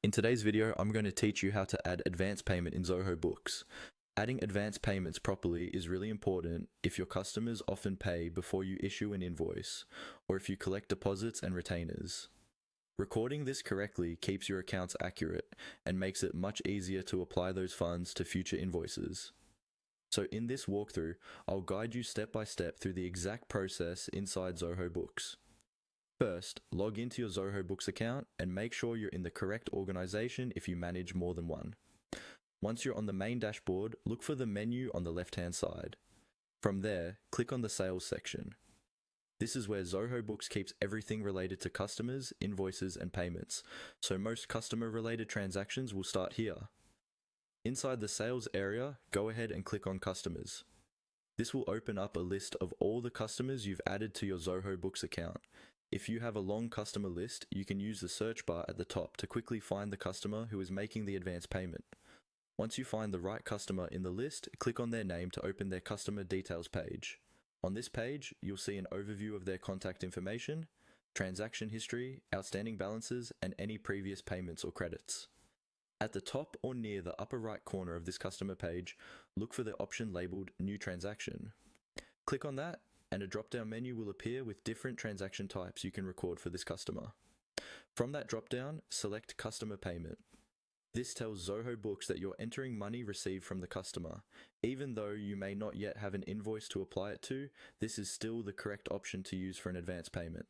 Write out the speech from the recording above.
In today's video, I'm going to teach you how to add advance payment in Zoho Books. Adding advance payments properly is really important if your customers often pay before you issue an invoice, or if you collect deposits and retainers. Recording this correctly keeps your accounts accurate and makes it much easier to apply those funds to future invoices. So in this walkthrough, I'll guide you step by step through the exact process inside Zoho Books. First, log into your Zoho Books account and make sure you're in the correct organization if you manage more than one. Once you're on the main dashboard, look for the menu on the left-hand side. From there, click on the Sales section. This is where Zoho Books keeps everything related to customers, invoices, and payments, so most customer-related transactions will start here. Inside the Sales area, go ahead and click on Customers. This will open up a list of all the customers you've added to your Zoho Books account. If you have a long customer list, you can use the search bar at the top to quickly find the customer who is making the advance payment. Once you find the right customer in the list, click on their name to open their customer details page. On this page, you'll see an overview of their contact information, transaction history, outstanding balances, and any previous payments or credits. At the top or near the upper right corner of this customer page, look for the option labeled New Transaction. Click on that, and a drop-down menu will appear with different transaction types you can record for this customer. From that drop-down, select Customer Payment. This tells Zoho Books that you're entering money received from the customer. Even though you may not yet have an invoice to apply it to, this is still the correct option to use for an advance payment.